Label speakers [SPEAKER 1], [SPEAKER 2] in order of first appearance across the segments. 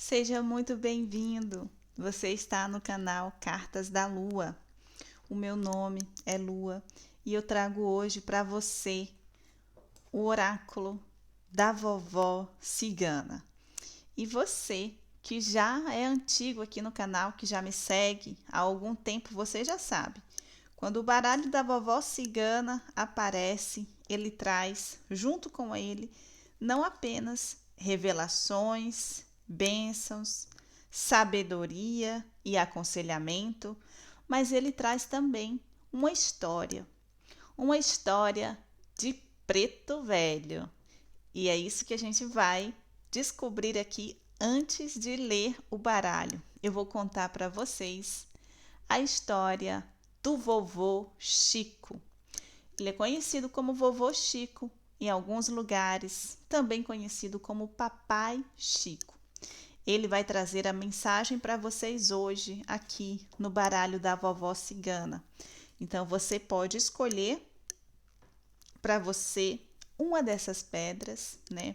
[SPEAKER 1] Seja muito bem-vindo. Você está no canal Cartas da Lua. O meu nome é Lua e eu trago hoje para você o oráculo da vovó cigana. E você que já é antigo aqui no canal, que já me segue há algum tempo, você já sabe. Quando o baralho da vovó cigana aparece, ele traz junto com ele não apenas revelações, bênçãos, sabedoria e aconselhamento, mas ele traz também uma história de preto velho. E é isso que a gente vai descobrir aqui antes de ler o baralho. Eu vou contar para vocês a história do vovô Chico. Ele é conhecido como vovô Chico em alguns lugares, também conhecido como Papai Chico. Ele vai trazer a mensagem para vocês hoje aqui no baralho da vovó cigana. Então você pode escolher para você uma dessas pedras, né?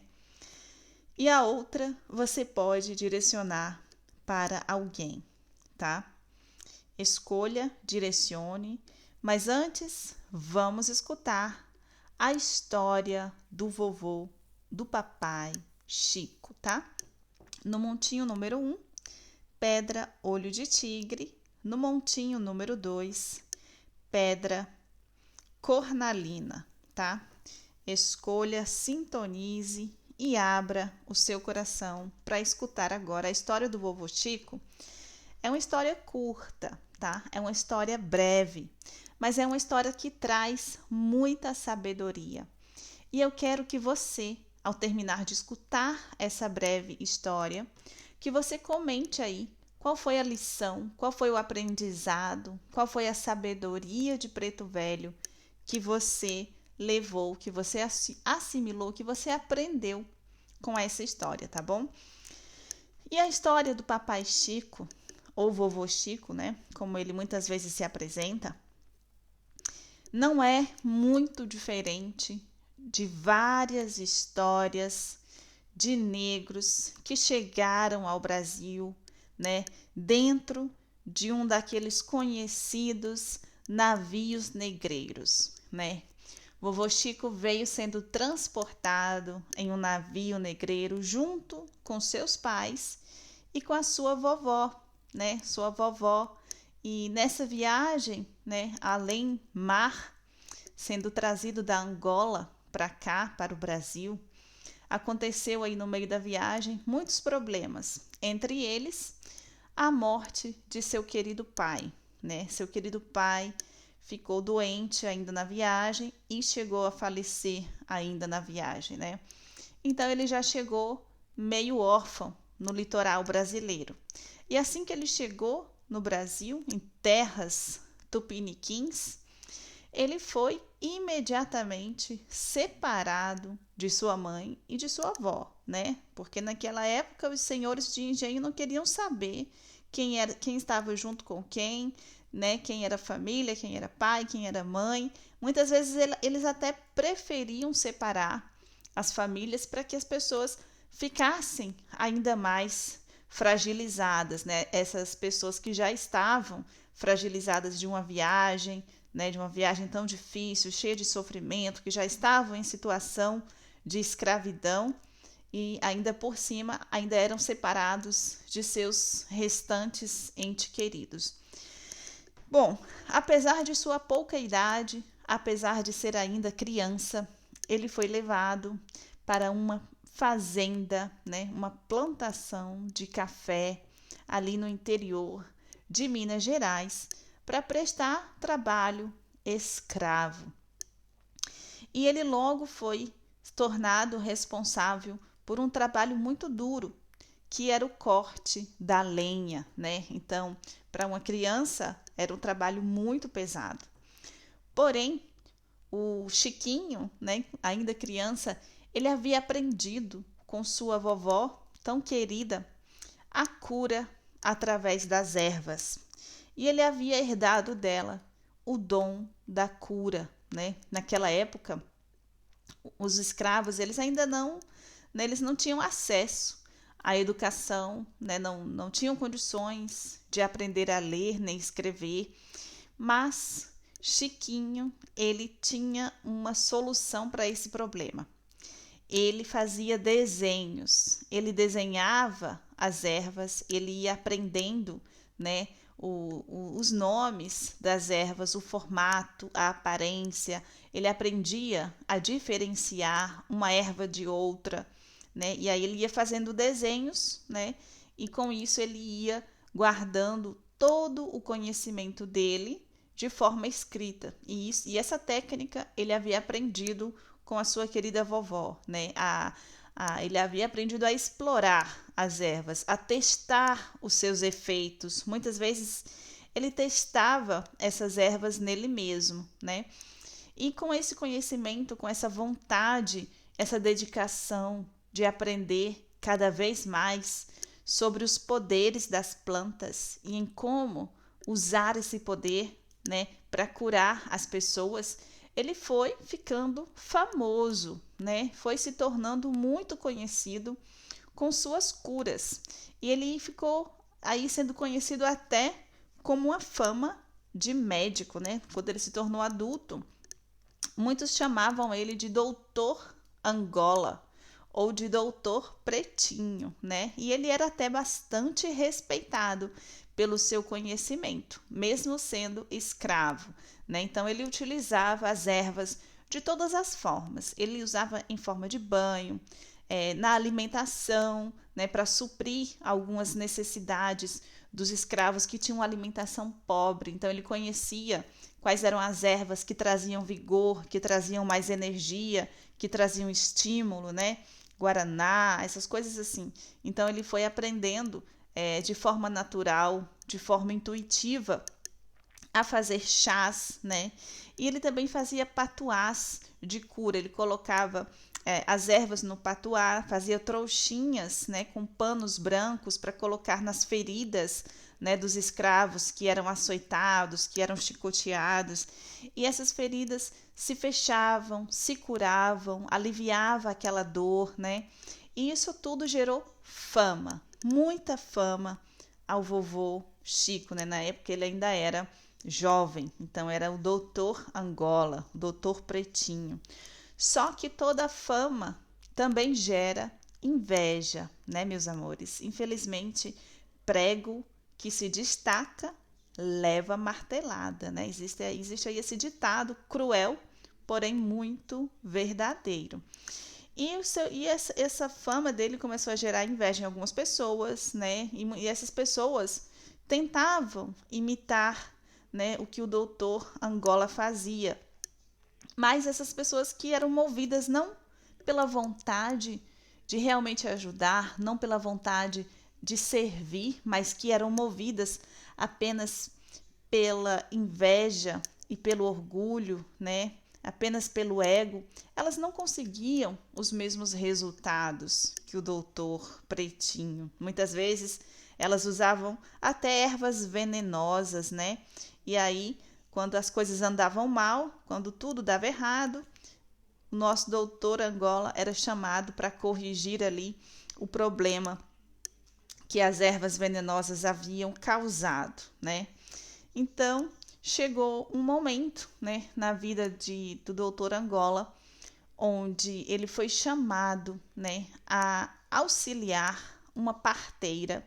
[SPEAKER 1] E a outra você pode direcionar para alguém, tá? Escolha, direcione, mas antes vamos escutar a história do vovô, do papai Chico, tá? No montinho número 1, pedra olho de tigre. No montinho número 2, pedra cornalina, tá? Escolha, sintonize e abra o seu coração para escutar agora a história do vovô Chico. É uma história curta, tá? É uma história breve, mas é uma história que traz muita sabedoria. E eu quero que você, ao terminar de escutar essa breve história, que você comente aí qual foi a lição, qual foi o aprendizado, qual foi a sabedoria de preto velho que você levou, que você assimilou, que você aprendeu com essa história, tá bom? E a história do papai Chico, ou vovô Chico, né? Como ele muitas vezes se apresenta, não é muito diferente de várias histórias de negros que chegaram ao Brasil, né? Dentro de um daqueles conhecidos navios negreiros, né? Vovô Chico veio sendo transportado em um navio negreiro junto com seus pais e com a sua vovó, né? Sua vovó. E nessa viagem, né, além mar, sendo trazido da Angola para cá, para o Brasil, aconteceu aí no meio da viagem muitos problemas, entre eles a morte de seu querido pai, né? Seu querido pai ficou doente ainda na viagem e chegou a falecer ainda na viagem, né? Então ele já chegou meio órfão no litoral brasileiro. E assim que ele chegou no Brasil, em terras tupiniquins, ele foi imediatamente separado de sua mãe e de sua avó, né? Porque naquela época os senhores de engenho não queriam saber quem estava junto com quem, né? Quem era família, quem era pai, quem era mãe. Muitas vezes eles até preferiam separar as famílias para que as pessoas ficassem ainda mais fragilizadas, né? Essas pessoas que já estavam fragilizadas de uma viagem, né? De uma viagem tão difícil, cheia de sofrimento, que já estavam em situação de escravidão e ainda por cima ainda eram separados de seus restantes entes queridos. Bom, apesar de sua pouca idade, apesar de ser ainda criança, ele foi levado para uma fazenda, né, uma plantação de café ali no interior de Minas Gerais para prestar trabalho escravo. E ele logo foi tornado responsável por um trabalho muito duro, que era o corte da lenha, né? Então, para uma criança, era um trabalho muito pesado. Porém, o Chiquinho, né, ainda criança, ele havia aprendido com sua vovó, tão querida, a cura através das ervas. E ele havia herdado dela o dom da cura, né? Naquela época, os escravos, eles ainda não, né, eles não tinham acesso a educação, né, não tinham condições de aprender a ler nem escrever, mas Chiquinho, ele tinha uma solução para esse problema. Ele fazia desenhos, ele desenhava as ervas, ele ia aprendendo, né, os nomes das ervas, o formato, a aparência, ele aprendia a diferenciar uma erva de outra, né, e aí ele ia fazendo desenhos, né, e com isso ele ia guardando todo o conhecimento dele de forma escrita, e essa técnica ele havia aprendido com a sua querida vovó, né? Ele havia aprendido a explorar as ervas, a testar os seus efeitos. Muitas vezes ele testava essas ervas nele mesmo, né? E com esse conhecimento, com essa vontade, essa dedicação de aprender cada vez mais sobre os poderes das plantas e em como usar esse poder, né, para curar as pessoas, ele foi ficando famoso, né? Foi se tornando muito conhecido com suas curas. E ele ficou aí sendo conhecido até como uma fama de médico, né? Quando ele se tornou adulto, muitos chamavam ele de Doutor Angola ou de Doutor Pretinho, né? E ele era até bastante respeitado pelo seu conhecimento, mesmo sendo escravo, né? Então ele utilizava as ervas de todas as formas. Ele usava em forma de banho, na alimentação, né, para suprir algumas necessidades dos escravos que tinham uma alimentação pobre. Então ele conhecia quais eram as ervas que traziam vigor, que traziam mais energia, que traziam estímulo, né? Guaraná, essas coisas assim. Então ele foi aprendendo de forma natural, de forma intuitiva, a fazer chás, né? E ele também fazia patuás de cura. Ele colocava as ervas no patuá, fazia trouxinhas, né, com panos brancos para colocar nas feridas, né, dos escravos que eram açoitados, que eram chicoteados. E essas feridas se fechavam, se curavam, aliviava aquela dor, né? E isso tudo gerou fama, muita fama ao vovô Chico, né? Na época ele ainda era jovem, então era o Doutor Angola, o Doutor Pretinho. Só que toda fama também gera inveja, né, meus amores? Infelizmente, prego que se destaca leva martelada, né? Existe aí esse ditado cruel, porém muito verdadeiro. E essa fama dele começou a gerar inveja em algumas pessoas, né? E essas pessoas tentavam imitar, né, o que o doutor Angola fazia. Mas essas pessoas que eram movidas não pela vontade de realmente ajudar, não pela vontade de servir, mas que eram movidas apenas pela inveja e pelo orgulho, né? Apenas pelo ego, elas não conseguiam os mesmos resultados que o doutor Pretinho. Muitas vezes elas usavam até ervas venenosas, né? E aí, quando as coisas andavam mal, quando tudo dava errado, o nosso doutor Angola era chamado para corrigir ali o problema que as ervas venenosas haviam causado, né? Então, chegou um momento, né, na vida do doutor Angola, onde ele foi chamado, né, a auxiliar uma parteira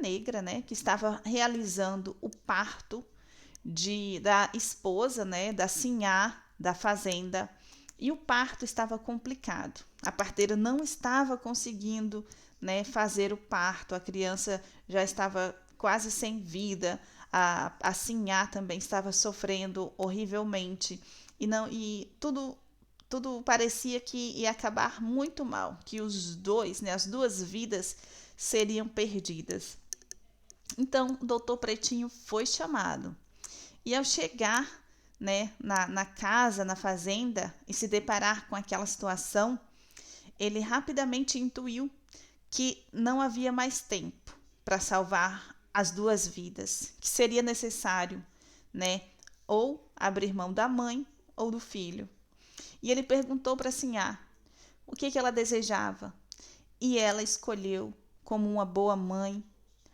[SPEAKER 1] negra, né, que estava realizando o parto da esposa, né, da sinhá da fazenda, e o parto estava complicado. A parteira não estava conseguindo, né, fazer o parto, a criança já estava quase sem vida, a sinhá também estava sofrendo horrivelmente, e tudo parecia que ia acabar muito mal, que os dois, né, as duas vidas seriam perdidas. Então, o doutor Pretinho foi chamado. E ao chegar, né, na casa, na fazenda, e se deparar com aquela situação, ele rapidamente intuiu que não havia mais tempo para salvar as duas vidas, que seria necessário, né, ou abrir mão da mãe ou do filho. E ele perguntou para a sinhá o que ela desejava. e ela escolheu como uma boa mãe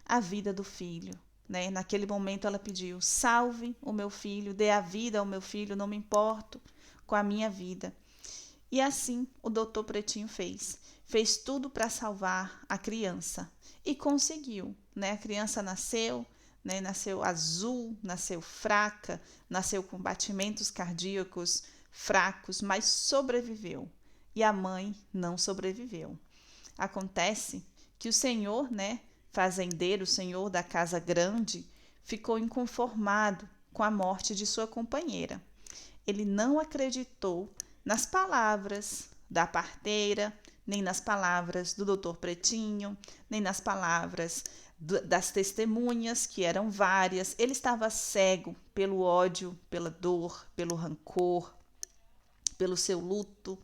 [SPEAKER 1] a vida do filho, né? Naquele momento ela pediu: salve o meu filho, dê a vida ao meu filho, não me importo com a minha vida. E assim o doutor Pretinho fez. Fez tudo para salvar a criança e conseguiu, né? A criança nasceu, né? Nasceu azul, nasceu fraca, nasceu com batimentos cardíacos fracos, mas sobreviveu. E a mãe não sobreviveu. Acontece que o senhor, né, fazendeiro, o senhor da casa grande, ficou inconformado com a morte de sua companheira. Ele não acreditou nas palavras da parteira, nem nas palavras do doutor Pretinho, nem nas palavras das testemunhas, que eram várias. Ele estava cego pelo ódio, pela dor, pelo rancor, pelo seu luto,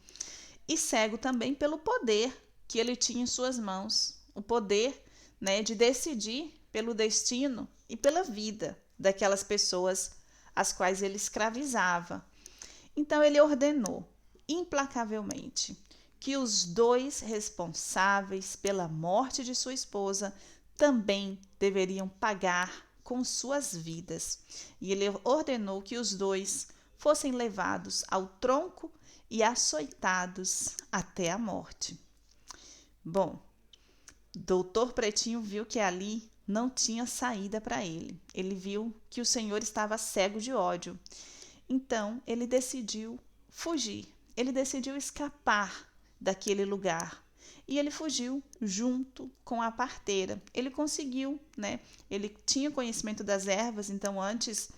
[SPEAKER 1] e cego também pelo poder que ele tinha em suas mãos, o poder, né, de decidir pelo destino e pela vida daquelas pessoas às quais ele escravizava. Então ele ordenou implacavelmente que os dois responsáveis pela morte de sua esposa também deveriam pagar com suas vidas. E ele ordenou que os dois fossem levados ao tronco e açoitados até a morte. Bom, doutor Pretinho viu que ali não tinha saída para ele. Ele viu que o senhor estava cego de ódio. Então, ele decidiu fugir. Ele decidiu escapar daquele lugar. E ele fugiu junto com a parteira. Ele conseguiu, né? Ele tinha conhecimento das ervas, então antes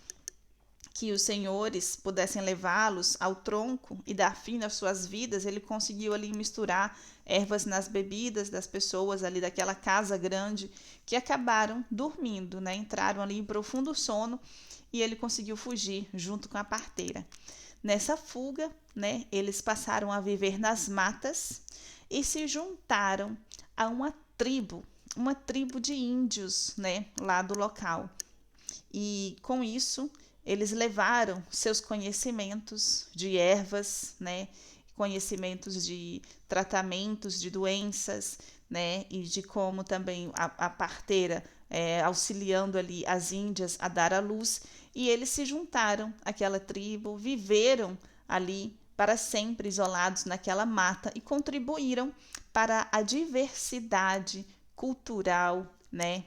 [SPEAKER 1] que os senhores pudessem levá-los ao tronco e dar fim às suas vidas, ele conseguiu ali misturar ervas nas bebidas das pessoas ali daquela casa grande, que acabaram dormindo, né? Entraram ali em profundo sono e ele conseguiu fugir junto com a parteira. Nessa fuga, né, eles passaram a viver nas matas e se juntaram a uma tribo de índios, né, lá do local. E com isso, eles levaram seus conhecimentos de ervas, né, conhecimentos de tratamentos de doenças, né, e de como também a parteira auxiliando ali as índias a dar à luz, e eles se juntaram àquela tribo, viveram ali para sempre isolados naquela mata e contribuíram para a diversidade cultural, né,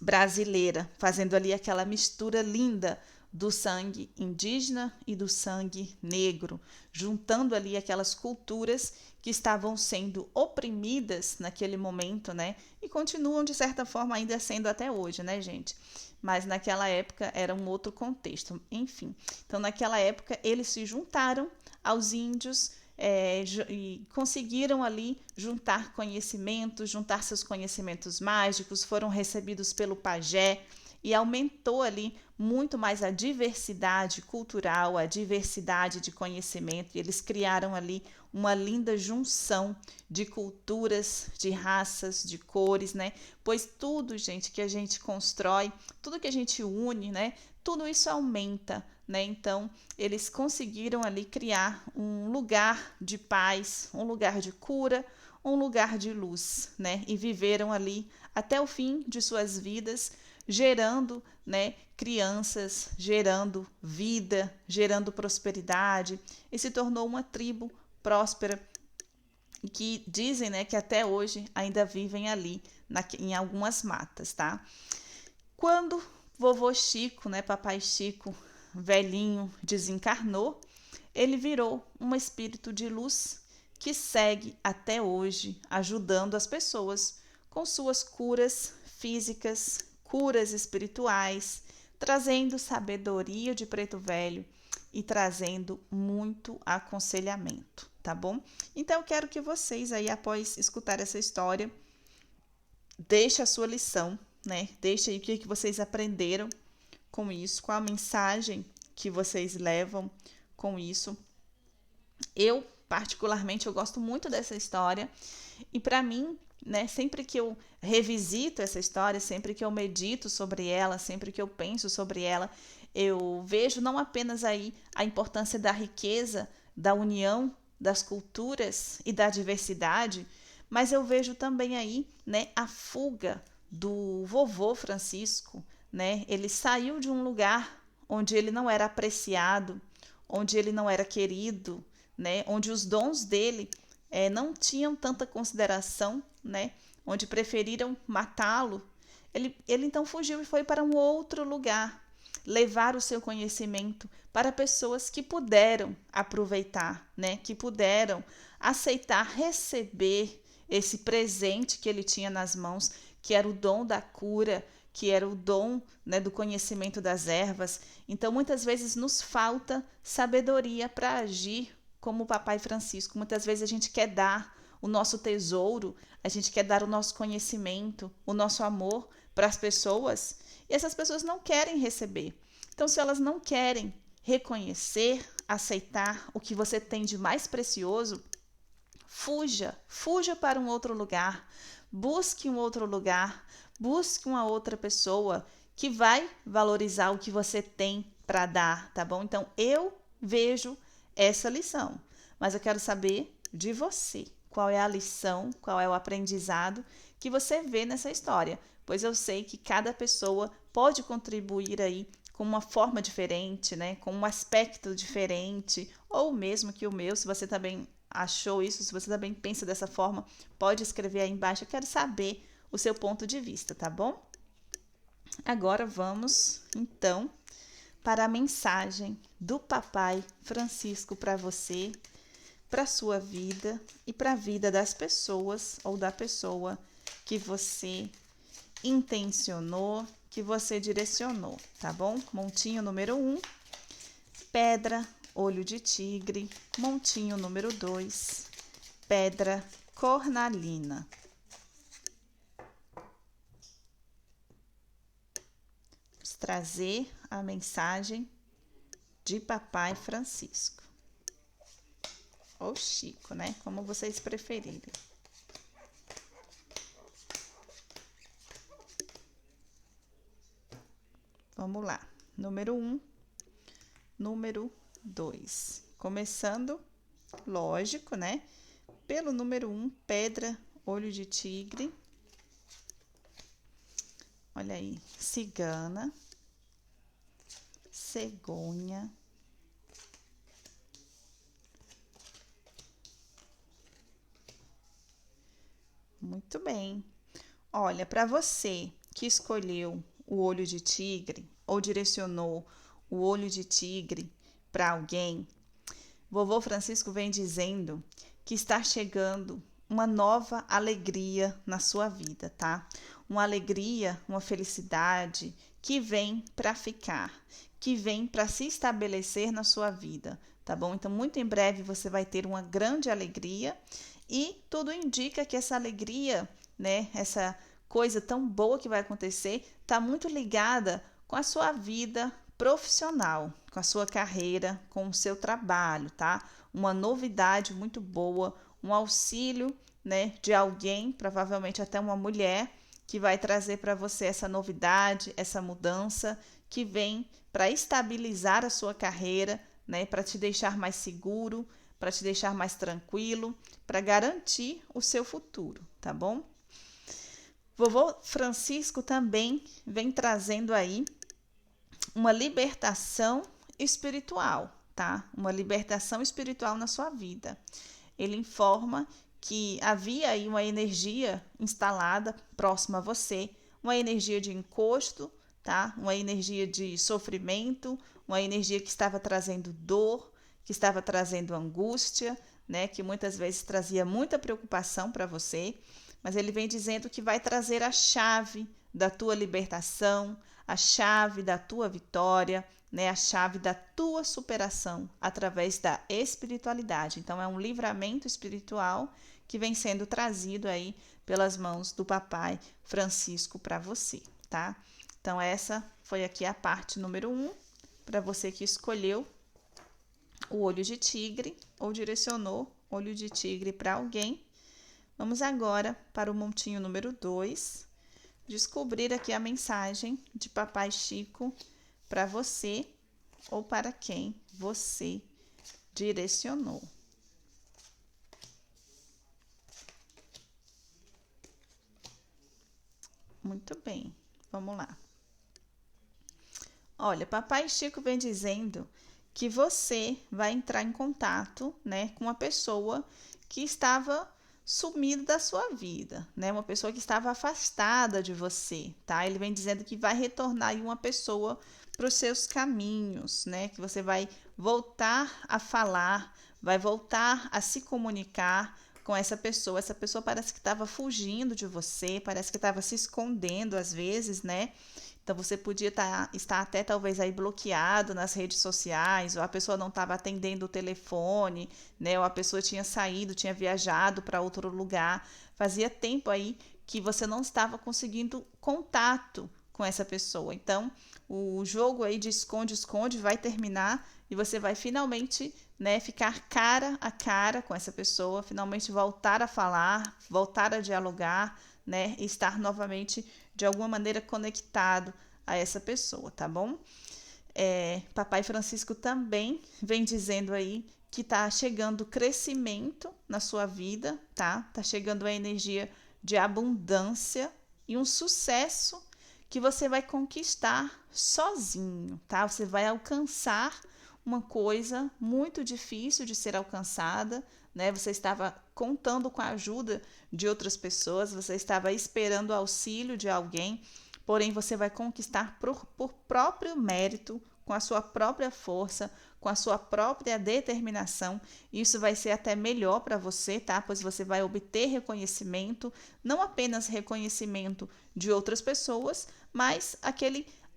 [SPEAKER 1] brasileira, fazendo ali aquela mistura linda do sangue indígena e do sangue negro, juntando ali aquelas culturas que estavam sendo oprimidas naquele momento, né? E continuam, de certa forma, ainda sendo até hoje, né, gente? Mas naquela época era um outro contexto, enfim. Então, naquela época, eles se juntaram aos índios e conseguiram ali juntar conhecimentos, juntar seus conhecimentos mágicos, foram recebidos pelo pajé e aumentou ali muito mais a diversidade cultural, a diversidade de conhecimento, e eles criaram ali uma linda junção de culturas, de raças, de cores, né? Pois tudo, gente, que a gente constrói, tudo que a gente une, né? Tudo isso aumenta, né? Então, eles conseguiram ali criar um lugar de paz, um lugar de cura, um lugar de luz, né? E viveram ali até o fim de suas vidas, gerando, né, crianças, gerando vida, gerando prosperidade, e se tornou uma tribo próspera e que dizem, né, que até hoje ainda vivem ali em algumas matas, tá? Quando vovô Chico, né, papai Chico, velhinho, desencarnou, ele virou um espírito de luz que segue até hoje ajudando as pessoas com suas curas físicas, curas espirituais, trazendo sabedoria de preto velho e trazendo muito aconselhamento, tá bom? Então eu quero que vocês aí, após escutar essa história, deixem a sua lição, né? Deixe aí o que vocês aprenderam com isso, qual a mensagem que vocês levam com isso. Eu, particularmente, eu gosto muito dessa história e para mim, né, sempre que eu revisito essa história, sempre que eu medito sobre ela, sempre que eu penso sobre ela, eu vejo não apenas aí a importância da riqueza, da união das culturas e da diversidade, mas eu vejo também aí, né, a fuga do vovô Francisco, né? Ele saiu de um lugar onde ele não era apreciado, onde ele não era querido, né? Onde os dons dele não tinham tanta consideração, né? Onde preferiram matá-lo. Ele então fugiu e foi para um outro lugar, levar o seu conhecimento para pessoas que puderam aproveitar, né? Que puderam aceitar, receber esse presente que ele tinha nas mãos, que era o dom da cura, que era o dom, né, do conhecimento das ervas. Então, muitas vezes nos falta sabedoria para agir como o Papai Francisco. Muitas vezes a gente quer dar o nosso tesouro, a gente quer dar o nosso conhecimento, o nosso amor para as pessoas, e essas pessoas não querem receber. Então, se elas não querem reconhecer, aceitar o que você tem de mais precioso, fuja para um outro lugar, busque um outro lugar, busque uma outra pessoa que vai valorizar o que você tem para dar, tá bom? Então, eu vejo essa lição, mas eu quero saber de você. Qual é a lição, qual é o aprendizado que você vê nessa história? Pois eu sei que cada pessoa pode contribuir aí com uma forma diferente, né? Com um aspecto diferente, ou mesmo que o meu, se você também achou isso, se você também pensa dessa forma, pode escrever aí embaixo. Eu quero saber o seu ponto de vista, tá bom? Agora vamos, então, para a mensagem do Papai Francisco para você, para a sua vida e para a vida das pessoas ou da pessoa que você intencionou, que você direcionou, tá bom? Montinho número 1, pedra, olho de tigre. Montinho número 2, pedra cornalina. Vamos trazer a mensagem de Papai Francisco. Ou Chico, né? Como vocês preferirem. Vamos lá. Número 1, número 2. Começando, lógico, né? Pelo número 1, pedra, olho de tigre. Olha aí, cigana, cegonha, muito bem. Olha, para você que escolheu o olho de tigre ou direcionou o olho de tigre para alguém, vovô Francisco vem dizendo que está chegando uma nova alegria na sua vida, tá? Uma alegria, uma felicidade que vem para ficar, que vem para se estabelecer na sua vida, tá bom? Então, muito em breve você vai ter uma grande alegria e tudo indica que essa alegria, né, essa coisa tão boa que vai acontecer, está muito ligada com a sua vida profissional, com a sua carreira, com o seu trabalho, tá? Uma novidade muito boa, um auxílio, né, de alguém, provavelmente até uma mulher, que vai trazer para você essa novidade, essa mudança que vem para estabilizar a sua carreira, né, para te deixar mais seguro, para te deixar mais tranquilo, para garantir o seu futuro, tá bom? Vovô Francisco também vem trazendo aí uma libertação espiritual, tá? Uma libertação espiritual na sua vida. Ele informa que havia aí uma energia instalada próxima a você, uma energia de encosto, tá? Uma energia de sofrimento, uma energia que estava trazendo dor, que estava trazendo angústia, né? Que muitas vezes trazia muita preocupação para você, mas ele vem dizendo que vai trazer a chave da tua libertação, a chave da tua vitória, né, a chave da tua superação através da espiritualidade. Então, é um livramento espiritual que vem sendo trazido aí pelas mãos do Papai Francisco para você, tá? Então, essa foi aqui a parte número 1, para você que escolheu o olho de tigre ou direcionou olho de tigre para alguém. Vamos agora para o montinho número 2, descobrir aqui a mensagem de Papai Chico para você ou para quem você direcionou. Muito bem, vamos lá. Olha, Papai Chico vem dizendo que você vai entrar em contato, né, com uma pessoa que estava sumida da sua vida, né, uma pessoa que estava afastada de você, tá? Ele vem dizendo que vai retornar aí uma pessoa para os seus caminhos, né, que você vai voltar a falar, vai voltar a se comunicar com essa pessoa. Essa pessoa parece que estava fugindo de você, parece que estava se escondendo às vezes, né? Então você podia estar até talvez aí bloqueado nas redes sociais, ou a pessoa não estava atendendo o telefone, né? Ou a pessoa tinha saído, tinha viajado para outro lugar. Fazia tempo aí que você não estava conseguindo contato com essa pessoa. Então, o jogo aí de esconde-esconde vai terminar e você vai finalmente, né, ficar cara a cara com essa pessoa, finalmente voltar a falar, voltar a dialogar, né, e estar novamente de alguma maneira conectado a essa pessoa, tá bom? Papai Francisco também vem dizendo aí que tá chegando crescimento na sua vida, tá? Tá chegando a energia de abundância e um sucesso que você vai conquistar sozinho, tá? Você vai alcançar uma coisa muito difícil de ser alcançada, né? Você estava contando com a ajuda de outras pessoas, você estava esperando o auxílio de alguém, porém você vai conquistar por próprio mérito, com a sua própria força, com a sua própria determinação. Isso vai ser até melhor para você, tá? Pois você vai obter reconhecimento, não apenas reconhecimento de outras pessoas, mas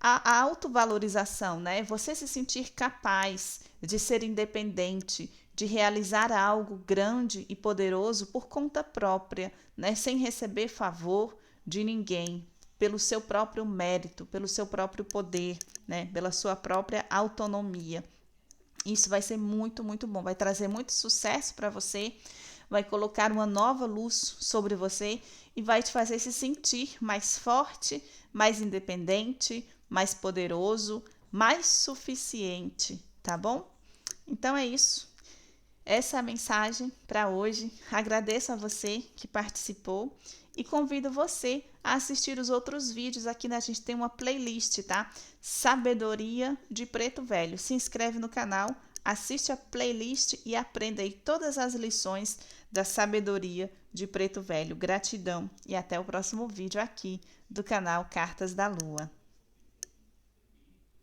[SPEAKER 1] a autovalorização, né? Você se sentir capaz de ser independente, de realizar algo grande e poderoso por conta própria, né? Sem receber favor de ninguém, pelo seu próprio mérito, pelo seu próprio poder, né? Pela sua própria autonomia. Isso vai ser muito, muito bom, vai trazer muito sucesso para você, vai colocar uma nova luz sobre você e vai te fazer se sentir mais forte, mais independente, mais poderoso, mais suficiente, tá bom? Então é isso. Essa é a mensagem para hoje. Agradeço a você que participou e convido você a assistir os outros vídeos. Aqui, né, a gente tem uma playlist, tá? Sabedoria de Preto Velho. Se inscreve no canal, assiste a playlist e aprenda aí todas as lições da sabedoria de Preto Velho. Gratidão e até o próximo vídeo aqui do canal Cartas da Lua.